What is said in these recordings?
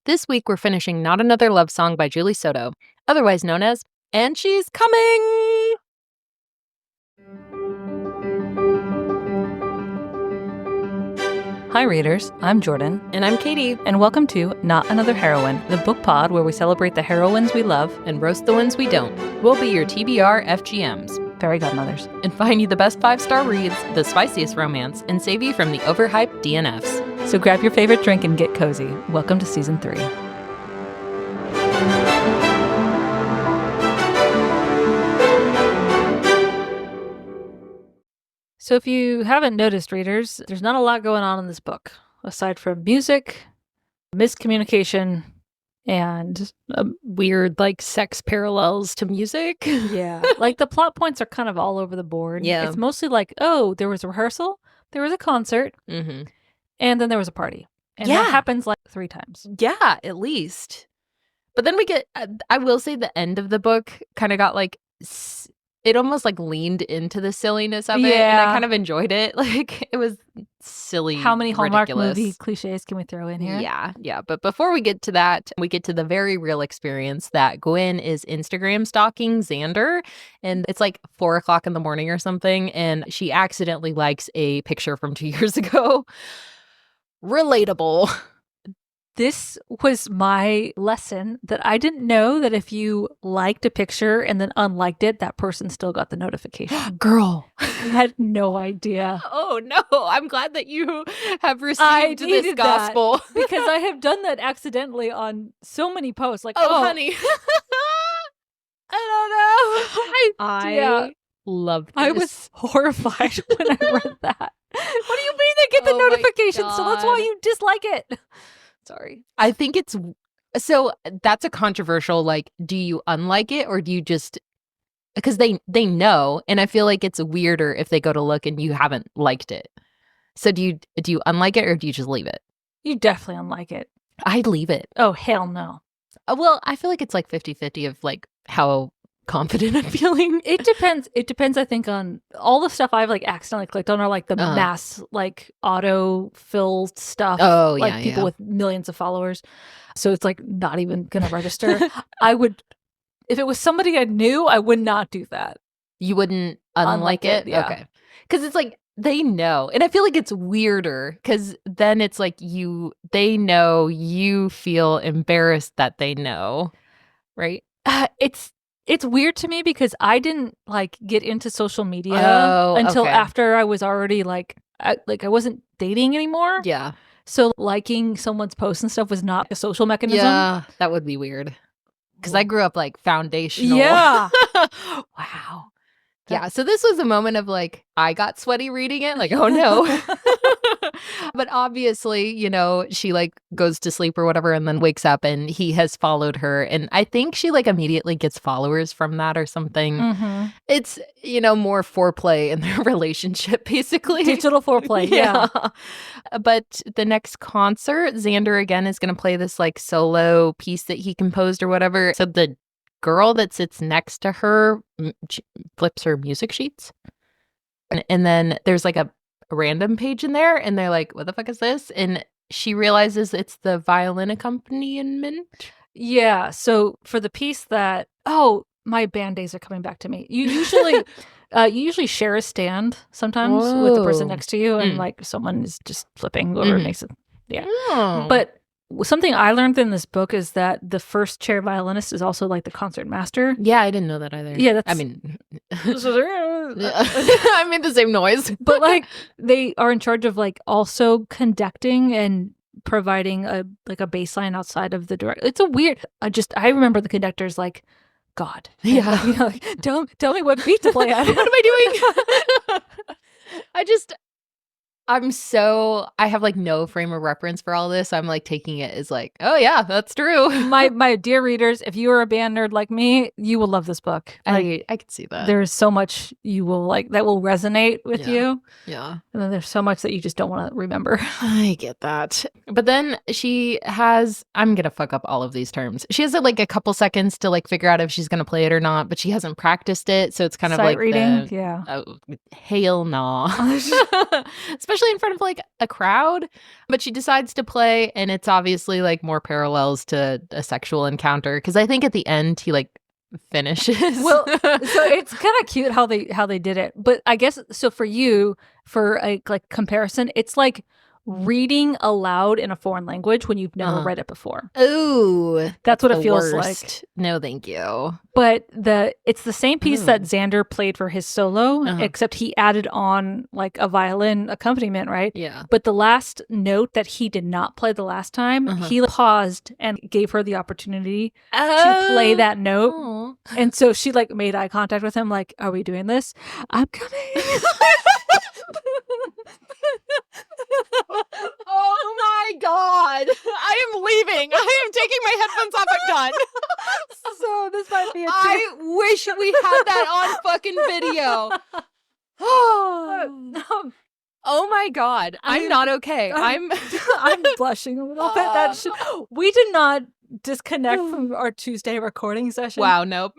This week we're finishing Not Another Love Song by Julie Soto, otherwise known as And She's Coming! Hi readers, I'm Jordan. And I'm Katie. And welcome to Not Another Heroine, the book pod where we celebrate the heroines we love and roast the ones we don't. We'll be your TBR FGMs. Fairy godmothers. And find you the best 5-star reads, the spiciest romance, and save you from the overhyped DNFs. So grab your favorite drink and get cozy. Welcome to Season 3. So if you haven't noticed, readers, there's not a lot going on in this book, aside from music, miscommunication, and weird, sex parallels to music. Yeah. The plot points are kind of all over the board. Yeah. It's mostly there was a rehearsal, there was a concert, and then there was a party. And that happens 3 times. Yeah, at least. But then we get, I will say the end of the book kind of got it almost leaned into the silliness of it, and I kind of enjoyed it. It was silly. How many Hallmark ridiculous movie cliches can we throw in here? Yeah. But before we get to that, we get to the very real experience that Gwen is Instagram stalking Xander, and it's 4 o'clock in the morning or something, and she accidentally likes a picture from 2 years ago. Relatable. This was my lesson that I didn't know that if you liked a picture and then unliked it, that person still got the notification. Girl. I had no idea. Oh, no. I'm glad that you have received this gospel. Because I have done that accidentally on so many posts. Honey. I don't know. I loved this. I was horrified when I read that. What do you mean they get the notification? So that's why you dislike it. Sorry. I think it's so that's a controversial, do you unlike it or do you just, because they know, and I feel like it's weirder if they go to look and you haven't liked it. So do you unlike it or do you just leave it? You definitely unlike it. I'd leave it. Oh, hell no. Well, I feel like it's 50-50 of how confident I'm feeling. It depends, I think, on all the stuff I've accidentally clicked on are the mass auto fill stuff. Oh, yeah. People with millions of followers. So it's not even gonna register. I would, if it was somebody I knew, I would not do that. You wouldn't unlike it? Yeah. Okay. Because it's they know. And I feel like it's weirder because then it's they know, you feel embarrassed that they know. Right? It's weird to me because I didn't get into social media until after I was already I wasn't dating anymore. Yeah. So liking someone's posts and stuff was not a social mechanism. Yeah, that would be weird. Because I grew up foundational. Yeah. Wow. Yeah, so this was a moment of I got sweaty reading it, oh no. But obviously, she goes to sleep or whatever and then wakes up and he has followed her. And I think she immediately gets followers from that or something. Mm-hmm. It's, more foreplay in their relationship, basically. Digital foreplay, yeah. But the next concert, Xander again is going to play this solo piece that he composed or whatever. So the girl that sits next to her flips her music sheets. And then there's a random page in there and they're what the fuck is this? And she realizes it's the violin accompaniment. Yeah. So for the piece that, my band days are coming back to me. You usually share a stand sometimes with the person next to you and someone is just flipping or makes it. Yeah. Oh. But something I learned in this book is that the first chair violinist is also the concert master. Yeah, I didn't know that either. Yeah, I mean, I made the same noise. But they are in charge of also conducting and providing a bass line outside of the direct. It's a weird. I remember the conductors God. Yeah. Tell me what beat to play at. What am I doing? I have no frame of reference for all this. I'm taking it as oh yeah, that's true. My dear readers, if you are a band nerd like me, you will love this book. I can see that. There's so much you will that will resonate with you. Yeah. And then there's so much that you just don't want to remember. I get that. But then she has, I'm going to fuck up all of these terms. She has a couple seconds to figure out if she's going to play it or not, but she hasn't practiced it. So it's kind of Sight reading. Yeah. Oh, hell no. especially in front of like a crowd. But she decides to play, and it's obviously like more parallels to a sexual encounter, because I think at the end he like finishes. Well, so it's kind of cute how they did it. But I guess so for you, for a like comparison, it's like reading aloud in a foreign language when you've never read it before. Ooh, that's what it feels worst. like. No, thank you. But it's the same piece that Xander played for his solo, except he added on like a violin accompaniment, right? Yeah. But the last note that he did not play the last time, he paused and gave her the opportunity to play that note. And so she like made eye contact with him, like, "Are we doing this? I'm coming." Oh my god, I am leaving. I am taking my headphones off. I'm done. So this might be I wish we had that on fucking video. Oh my god, I'm not okay. I'm blushing a little bit. We did not disconnect from our Tuesday recording session. Wow, nope.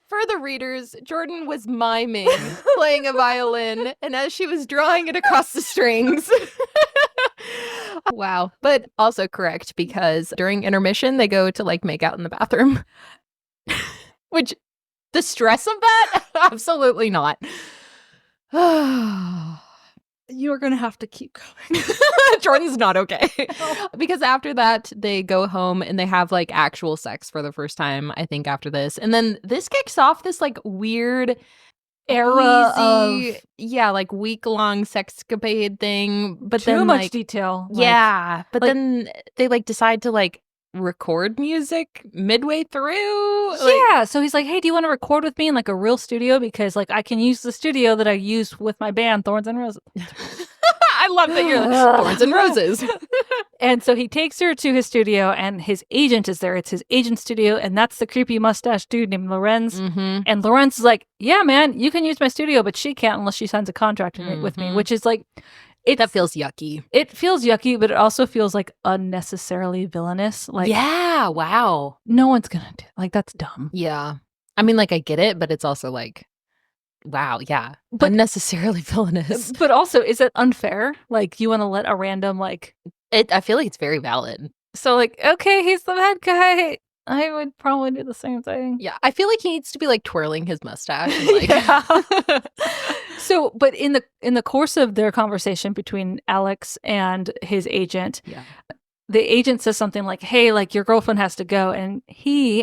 For the readers, Jordan was miming, playing a violin, and as she was drawing it across the strings. Wow. But also correct, because during intermission, they go to like make out in the bathroom. Which, the stress of that? Absolutely not. You're going to have to keep going. Jordan's not okay. Because after that, they go home and they have like actual sex for the first time, I think, after this. And then this kicks off this like weird era of like week-long sexcapade thing. But too then much like, detail. Yeah. But then they like decide to like record music midway through. Yeah. So he's like, "Hey, do you want to record with me in like a real studio? Because like I can use the studio that I use with my band Thorns and Roses." I love that you're like, Thorns and Roses. And so he takes her to his studio, and his agent is there. It's his agent's studio, and that's the creepy mustache dude named Lorenz. And Lorenz is like, "Yeah, man, you can use my studio, but she can't unless she signs a contract with me," which is like, that feels yucky. It feels yucky, but it also feels like unnecessarily villainous. Like, yeah, wow. No one's gonna do like that's dumb. Yeah. I mean, like I get it, but it's also like, wow, yeah. But unnecessarily villainous. But also, is it unfair? Like, you want to let a random like I feel like it's very valid. So like, okay, he's the bad guy. I would probably do the same thing. Yeah. I feel like he needs to be like twirling his mustache. And, like... So, but in the course of their conversation between Alex and his agent, the agent says something like, "Hey, like your girlfriend has to go," and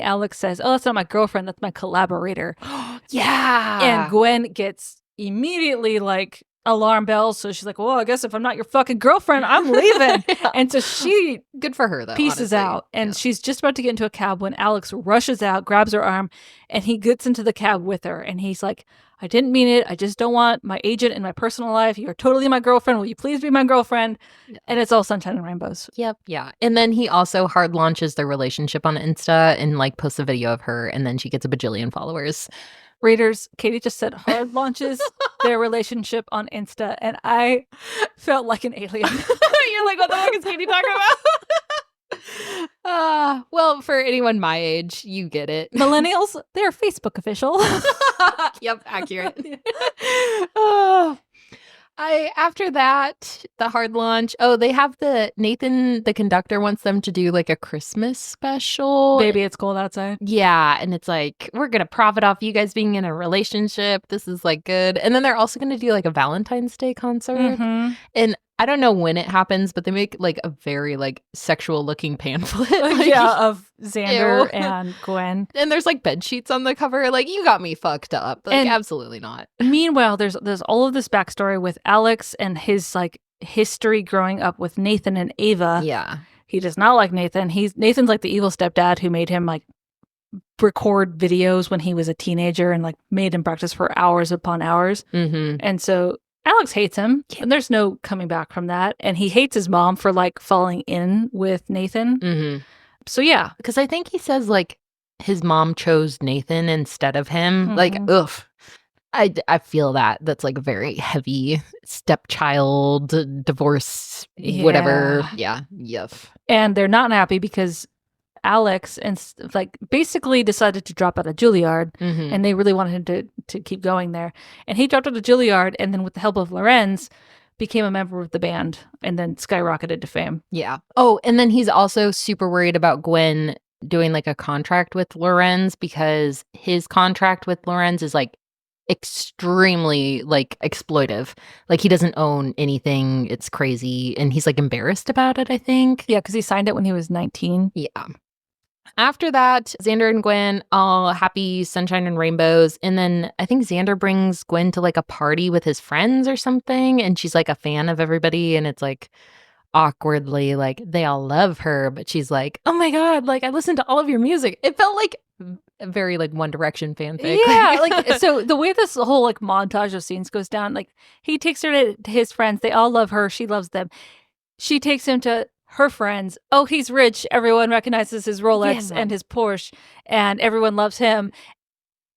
Alex says, "Oh, that's not my girlfriend. That's my collaborator." Yeah. And Gwen gets immediately like alarm bells. So she's like, "Well, I guess if I'm not your fucking girlfriend, I'm leaving." And so she, good for her though, pieces honestly. out, and she's just about to get into a cab when Alex rushes out, grabs her arm, and he gets into the cab with her. And he's like, "I didn't mean it. I just don't want my agent in my personal life. You're totally my girlfriend. Will you please be my girlfriend?" And it's all sunshine and rainbows. Yep. Yeah. And then he also hard launches their relationship on Insta and like posts a video of her, and then she gets a bajillion followers. Readers, Katie just said hard launches their relationship on Insta, and I felt like an alien. You're like, what the fuck is Katie talking about? Well, for anyone my age, you get it. Millennials, they're Facebook official. Yep, accurate. After that, the hard launch. Oh, they have Nathan, the conductor, wants them to do like a Christmas special. Baby, it's cold outside. Yeah, and it's like, we're gonna profit off you guys being in a relationship. This is like good. And then they're also gonna do like a Valentine's Day concert. And I don't know when it happens, but they make like a very like sexual looking pamphlet. Like, of Xander and Gwen. And there's like bed sheets on the cover. Like, you got me fucked up. Like, and absolutely not. Meanwhile, there's all of this backstory with Alex and his like history growing up with Nathan and Ava. Yeah. He does not like Nathan. Nathan's like the evil stepdad who made him like record videos when he was a teenager and like made him practice for hours upon hours. And so Alex hates him, and there's no coming back from that. And he hates his mom for like falling in with Nathan. So yeah, because I think he says like his mom chose Nathan instead of him. Like, ugh. I feel that's like a very heavy stepchild divorce, whatever. Yeah, yuff. And they're not happy because Alex and like basically decided to drop out of Juilliard, and they really wanted him to keep going there. And he dropped out of Juilliard, and then with the help of Lorenz, became a member of the band and then skyrocketed to fame. Yeah. Oh, and then he's also super worried about Gwen doing like a contract with Lorenz because his contract with Lorenz is like extremely like exploitive. Like he doesn't own anything. It's crazy. And he's like embarrassed about it, I think. Yeah, because he signed it when he was 19. Yeah. After that, Xander and Gwen all happy, sunshine and rainbows. And then I think Xander brings Gwen to like a party with his friends or something. And she's like a fan of everybody. And it's like awkwardly like they all love her. But she's like, oh my God, like I listened to all of your music. It felt like a very like One Direction fanfic. Yeah. Like, so the way this whole like montage of scenes goes down, like he takes her to his friends. They all love her. She loves them. She takes him to her friends. Oh, he's rich. Everyone recognizes his Rolex and his Porsche, and everyone loves him.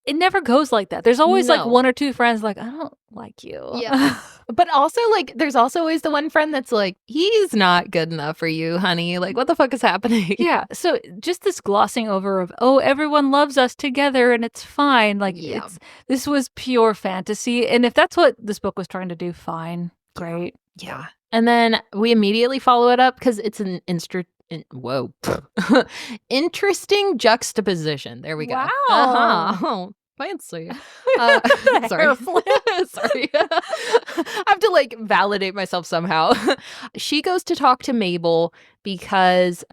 It never goes like that. There's always like one or two friends like, I don't like you. Yeah. But also like there's also always the one friend that's like, he's not good enough for you, honey. Like what the fuck is happening? Yeah. So just this glossing over of, oh, everyone loves us together and it's fine. Like this was pure fantasy. And if that's what this book was trying to do, fine. Great. Yeah. And then we immediately follow it up because it's an interesting juxtaposition. There we go. Wow. Oh, fancy. Sorry. Sorry. I have to like validate myself somehow. She goes to talk to Mabel because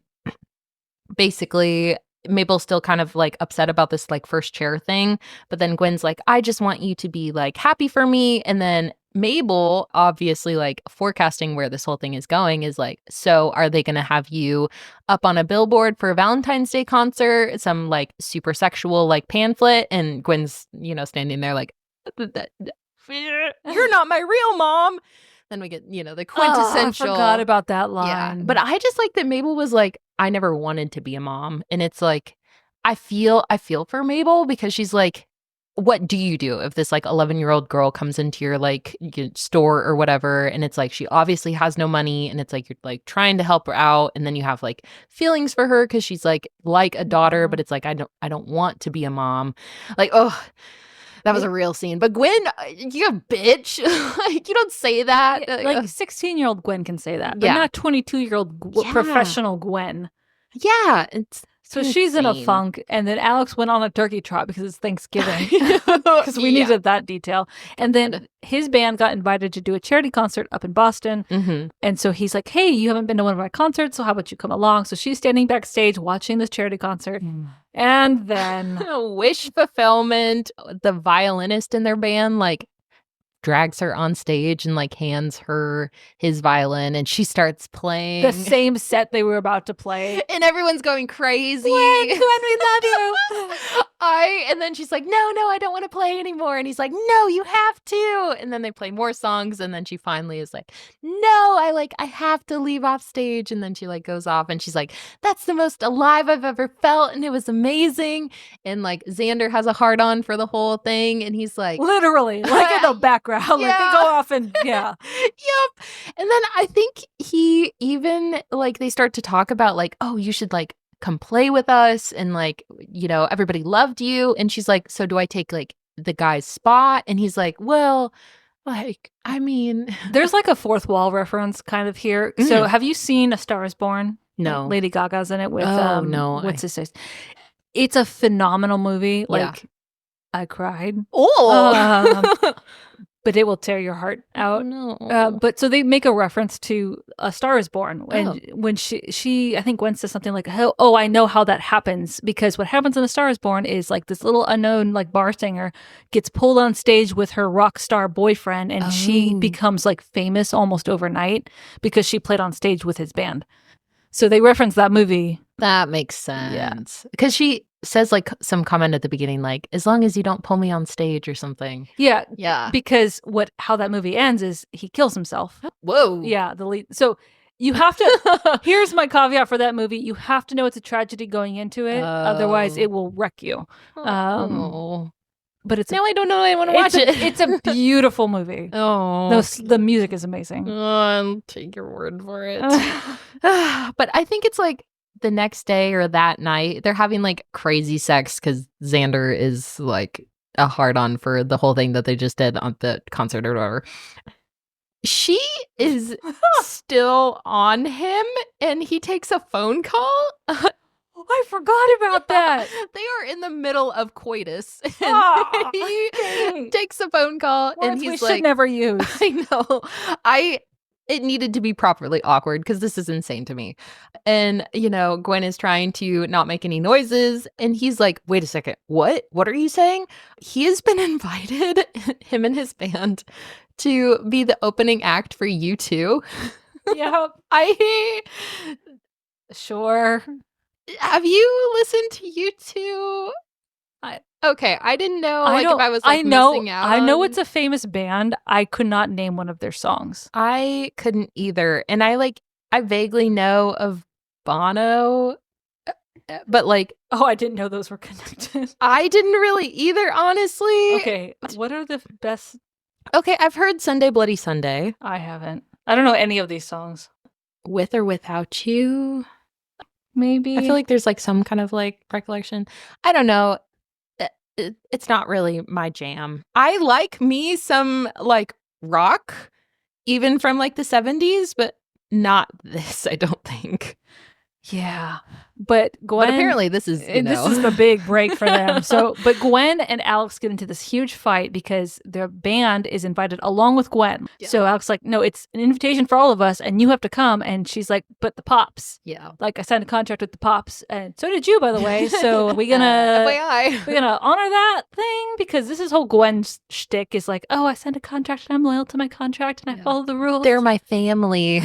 basically Mabel's still kind of like upset about this like first chair thing. But then Gwen's like, I just want you to be like happy for me. And then Mabel, obviously like forecasting where this whole thing is going, is like, so are they going to have you up on a billboard for a Valentine's Day concert, some like super sexual like pamphlet? And Gwen's, standing there like, you're not my real mom. Then we get, the quintessential. I forgot about that line. Yeah. But I just like that Mabel was like, I never wanted to be a mom. And it's like, I feel for Mabel because she's like, what do you do if this like 11-year-old girl comes into your like store or whatever, and it's like she obviously has no money, and it's like you're like trying to help her out, and then you have like feelings for her because she's like a daughter, but it's like I don't want to be a mom. Like, oh, that was a real scene. But Gwen, you bitch, like you don't say that. Like 16-year-old Gwen can say that, but not 22-year-old professional Gwen. Yeah, So she's in a funk, and then Alex went on a turkey trot because it's Thanksgiving. Because we needed that detail. And then his band got invited to do a charity concert up in Boston. Mm-hmm. And so he's like, hey, you haven't been to one of my concerts, so how about you come along? So she's standing backstage watching this charity concert. And then wish fulfillment. The violinist in their band, like, drags her on stage and like hands her his violin, and she starts playing the same set they were about to play, and everyone's going crazy. Gwen, we love you. And then she's like, no, I don't want to play anymore. And he's like, no, you have to. And then they play more songs, and then she finally is like, no, I have to leave off stage. And then she like goes off, and she's like, that's the most alive I've ever felt, and it was amazing. And like Xander has a hard on for the whole thing, and he's like, literally, like in the background. Like they go off and Yep. And then I think he even like they start to talk about like, oh, you should like come play with us, and like, everybody loved you. And she's like, so do I take like the guy's spot? And he's like, well, like, I mean, there's like a fourth wall reference kind of here. So have you seen A Star Is Born? No. Lady Gaga's in it with no. What's his face? It's a phenomenal movie. Like I cried. Oh. But it will tear your heart out. Oh, no. But so they make a reference to A Star Is Born. And when she, I think Gwen says something like, oh, I know how that happens. Because what happens in A Star Is Born is like this little unknown like bar singer gets pulled on stage with her rock star boyfriend. And she becomes like famous almost overnight because she played on stage with his band. So they reference that movie. That makes sense. Because she says like some comment at the beginning, like, as long as you don't pull me on stage or something. Yeah. Because how that movie ends is he kills himself. Whoa. Yeah, the lead. So you have to, here's my caveat for that movie. You have to know it's a tragedy going into it. Otherwise it will wreck you. But it's now I don't know I want to watch it. It's a beautiful movie. The music is amazing. I'll take your word for it. But I think it's like the next day or that night, they're having like crazy sex because Xander is like a hard on for the whole thing that they just did on the concert or whatever. She is still on him, and he takes a phone call. I forgot about that. They are in the middle of coitus. And he takes a phone call, Words and he's we like, should never use. I know. It needed to be properly awkward because this is insane to me. And, Gwen is trying to not make any noises. And he's like, wait a second. What? What are you saying? He has been invited, him and his band, to be the opening act for U2. Yep. Sure. Have you listened to U2? Okay, I didn't know if I was missing out. I know it's a famous band. I could not name one of their songs. I couldn't either. And I vaguely know of Bono, but I didn't know those were connected. I didn't really either, honestly. Okay, what are the best? Okay, I've heard Sunday Bloody Sunday. I haven't. I don't know any of these songs. With or Without You? Maybe. I feel like there's some kind of recollection. I don't know. It's not really my jam. I like me some rock, even from the 70s, but not this, I don't think. Yeah. But Gwen, but apparently this is the big break for them. But Gwen and Alex get into this huge fight because their band is invited along with Gwen. Yeah. So Alex is like, no, it's an invitation for all of us and you have to come. And she's like, but the Pops. Yeah. I signed a contract with the Pops. And so did you, by the way. So we're gonna honor that thing because this is whole Gwen's shtick is like, oh, I signed a contract and I'm loyal to my contract and I follow the rules. They're my family.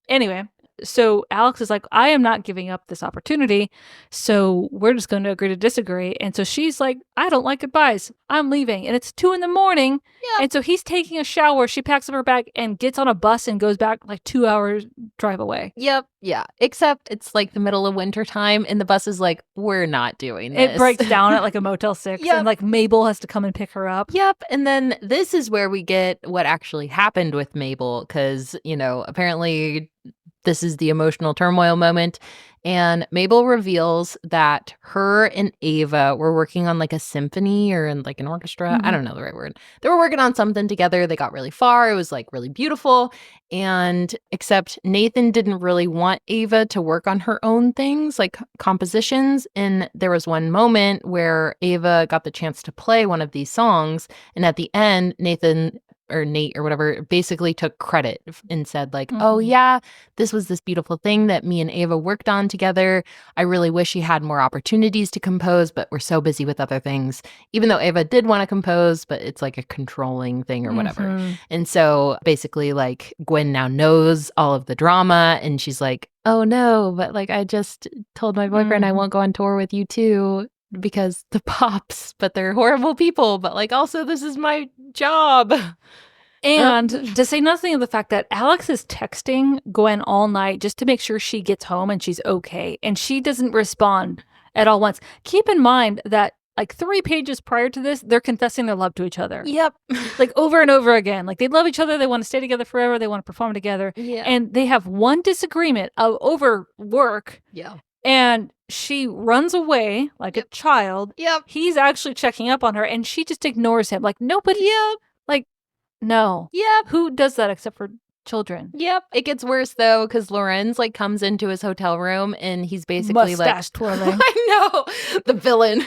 Anyway. So Alex is like, I am not giving up this opportunity. So we're just going to agree to disagree. And so she's like, I don't like goodbyes. I'm leaving. And it's 2 a.m. Yeah. And so he's taking a shower. She packs up her bag and gets on a bus and goes back 2 hours drive away. Yep. Yeah. Except it's the middle of winter time and the bus is we're not doing this. It breaks down at a Motel 6 yep. And Mabel has to come and pick her up. Yep. And then this is where we get what actually happened with Mabel because, apparently this is the emotional turmoil moment. And Mabel reveals that her and Ava were working on a symphony or in an orchestra. Mm-hmm. I don't know the right word. They were working on something together. They got really far. It was really beautiful. And except Nathan didn't really want Ava to work on her own things compositions. And there was one moment where Ava got the chance to play one of these songs. And at the end, Nathan or Nate or whatever basically took credit and said mm-hmm. oh yeah, this was this beautiful thing that me and Ava worked on together. I really wish she had more opportunities to compose, but we're so busy with other things. Even though Ava did want to compose, but it's a controlling thing or whatever. Mm-hmm. And so basically Gwen now knows all of the drama and she's like, oh no, but I just told my boyfriend mm-hmm. I won't go on tour with U2 because the Pops, but they're horrible people, but also this is my job. And to say nothing of the fact that Alex is texting Gwen all night just to make sure she gets home and she's okay. And she doesn't respond at all once. Keep in mind that 3 pages prior to this, they're confessing their love to each other. Yep. Over and over again. They love each other. They want to stay together forever. They want to perform together. Yeah. And they have one disagreement over work. Yeah. And she runs away like yep. a child. Yep. He's actually checking up on her and she just ignores him. Nobody. Yep. No. Yep. Who does that except for children? Yep. It gets worse though because Lorenz comes into his hotel room and he's basically mustache-twirling. I know. The villain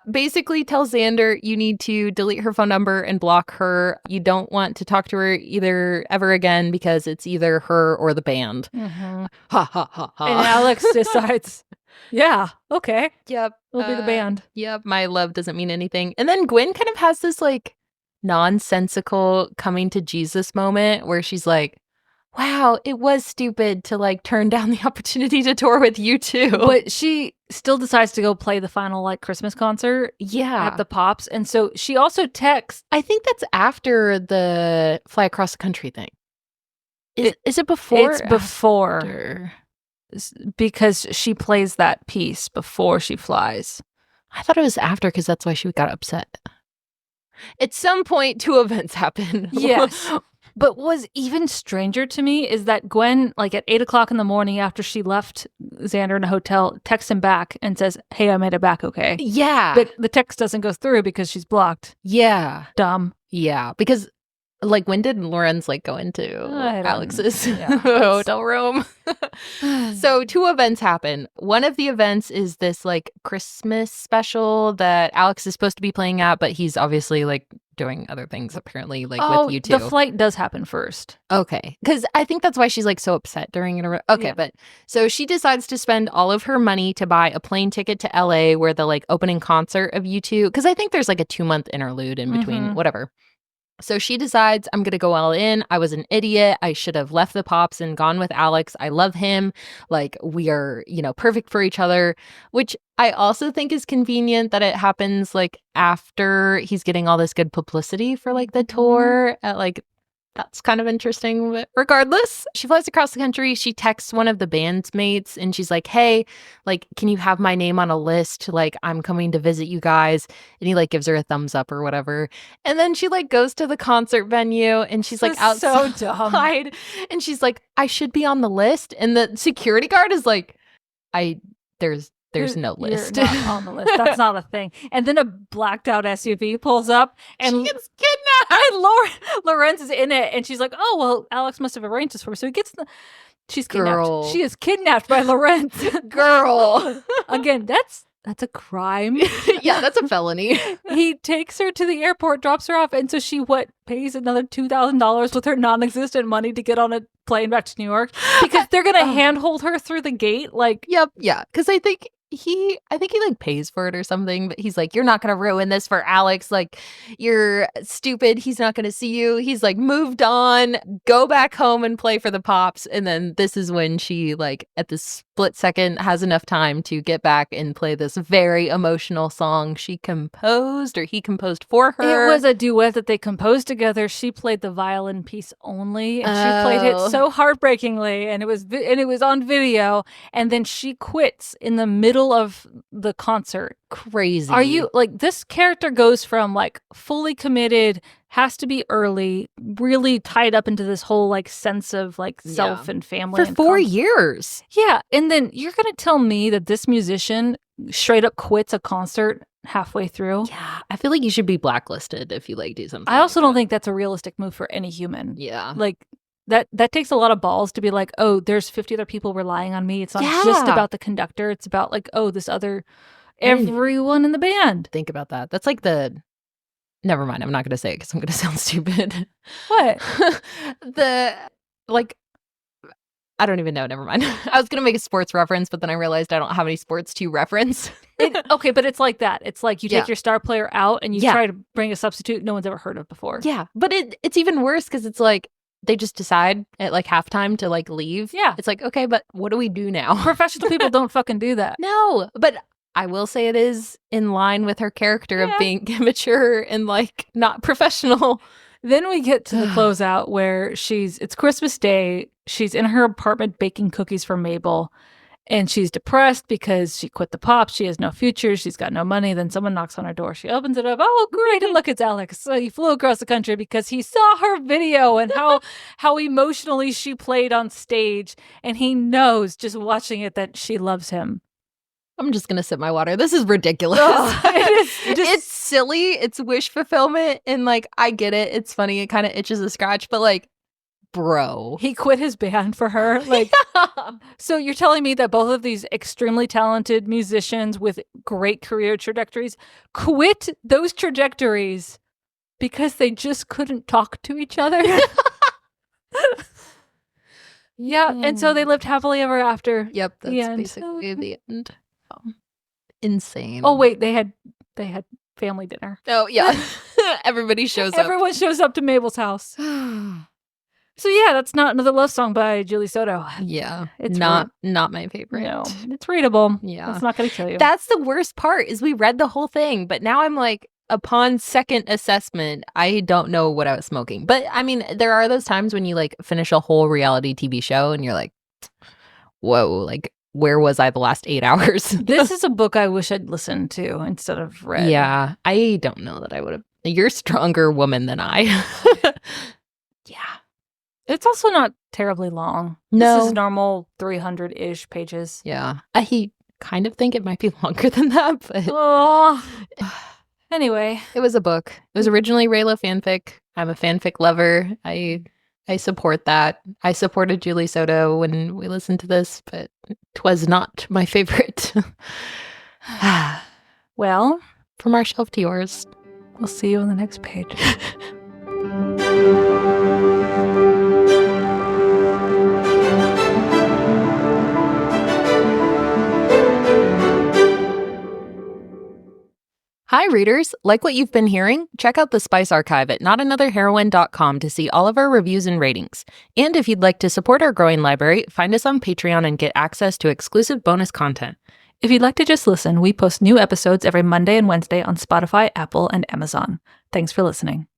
basically tells Xander you need to delete her phone number and block her. You don't want to talk to her either ever again because it's either her or the band. Mm-hmm. Ha ha ha ha. And Alex decides, yeah, okay. Yep. We'll be the band. Yep. My love doesn't mean anything. And then Gwen kind of has this nonsensical coming to Jesus moment where she's like, wow, it was stupid to turn down the opportunity to tour with U2. But she still decides to go play the final Christmas concert at the Pops. And so she also texts. I think that's after the Fly Across the Country thing. Is it before? It's before. After? Because she plays that piece before she flies. I thought it was after because that's why she got upset. At some point, 2 events happen. Yes. But what was even stranger to me is that Gwen, at 8 o'clock in the morning after she left Xander in a hotel, texts him back and says, hey, I made it back okay. Yeah. But the text doesn't go through because she's blocked. Yeah. Dumb. Yeah. Because Like, when did Lorenz, like, go into Alex's hotel room? So 2 events happen. One of the events is this, like, Christmas special that Alex is supposed to be playing at, but he's obviously, like, doing other things apparently, like, with you 2. The flight does happen first. Okay. Because I think that's why she's, like, so upset during it. Okay, but so she decides to spend all of her money to buy a plane ticket to LA where the, like, opening concert of U2, because I think there's, like, a 2-month interlude in between, whatever. So she decides, I'm going to go all in. I was an idiot. I should have left the Pops and gone with Alex. I love him. Like, we are, perfect for each other, which I also think is convenient that it happens, like, after he's getting all this good publicity for, like, the tour at, like, that's kind of interesting, but regardless, she flies across the country. She texts one of the bandmates and she's like, hey, like, can you have my name on a list? Like, I'm coming to visit you guys. And he, like, gives her a thumbs up or whatever. And then she, like, goes to the concert venue and she's, like, outside. So dumb. And she's like, I should be on the list. And the security guard is like, there's no list. You're not on the list. That's not a thing. And then a blacked out SUV pulls up and she gets kidnapped. And Lorenz is in it and she's like, oh, well, Alex must have arranged this for me. So he gets she's kidnapped. Girl. She is kidnapped by Lorenz. Girl. Again, that's a crime. Yeah, that's a felony. He takes her to the airport, drops her off, and so she pays another $2,000 with her non-existent money to get on a plane back to New York because they're gonna handhold her through the gate. Like, yep, yeah, because I think he like pays for it or something, but he's like, you're not gonna ruin this for Alex. Like, you're stupid. He's not gonna see you. He's like, moved on. Go back home and play for the Pops. And then this is when she, like, at the split second has enough time to get back and play this very emotional song he composed for her. It was a duet that they composed together. She played the violin piece only, and she played it so heartbreakingly, and it was on video. And then she quits in the middle of the concert. Crazy. Are you, like, this character goes from, like, fully committed, has to be early, really tied up into this whole, like, sense of, like, self and family for 4 years. Yeah, and then you're gonna tell me that this musician straight up quits a concert halfway through? Yeah, I feel like you should be blacklisted if you, like, do something. I also don't think that's a realistic move for any human. Yeah, like, that takes a lot of balls to be like, oh, there's 50 other people relying on me. It's not just about the conductor. It's about, like, oh, this other everyone in the band. Think about that. That's like never mind. I'm not going to say it because I'm going to sound stupid. What? I don't even know. Never mind. I was going to make a sports reference, but then I realized I don't have any sports to reference. Okay, but it's like that. It's like you take your star player out and you try to bring a substitute no one's ever heard of before. Yeah, but it's even worse because it's like, they just decide at, like, halftime to, like, leave. Yeah. It's like, okay, but what do we do now? Professional people don't fucking do that. No, but I will say it is in line with her character of being immature and, like, not professional. Then we get to the closeout where it's Christmas Day. She's in her apartment baking cookies for Mabel. And she's depressed because she quit the Pops. She has no future. She's got no money. Then someone knocks on her door. She opens it up. Oh, great. And look, it's Alex. So he flew across the country because he saw her video and how emotionally she played on stage. And he knows, just watching it, that she loves him. I'm just going to sip my water. This is ridiculous. It's silly. It's wish fulfillment. And, like, I get it. It's funny. It kind of itches a scratch. But, like, bro. He quit his band for her. Like, so you're telling me that both of these extremely talented musicians with great career trajectories quit those trajectories because they just couldn't talk to each other? Yeah, and so they lived happily ever after. Yep, that's basically the end. Insane. Oh wait, they had family dinner. Oh yeah. Everybody shows up. Everyone shows up to Mabel's house. So yeah, that's not another love song by Julie Soto. Yeah, it's not my favorite. No, it's readable. Yeah, it's not going to kill you. That's the worst part is we read the whole thing, but now I'm like, upon second assessment, I don't know what I was smoking. But I mean, there are those times when you, like, finish a whole reality TV show and you're like, whoa, like, where was I the last 8 hours? This is a book I wish I'd listened to instead of read. Yeah, I don't know that I would have. You're a stronger woman than I. Yeah. It's also not terribly long. No. This is normal 300-ish pages. Yeah. I kind of think it might be longer than that, but... Oh. Anyway. It was a book. It was originally Rayla fanfic. I'm a fanfic lover. I support that. I supported Julie Soto when we listened to this, but 'twas not my favorite. Well, from our shelf to yours. We'll see you on the next page. Hi, readers. Like what you've been hearing? Check out the Spice Archive at notanotherheroine.com to see all of our reviews and ratings. And if you'd like to support our growing library, find us on Patreon and get access to exclusive bonus content. If you'd like to just listen, we post new episodes every Monday and Wednesday on Spotify, Apple, and Amazon. Thanks for listening.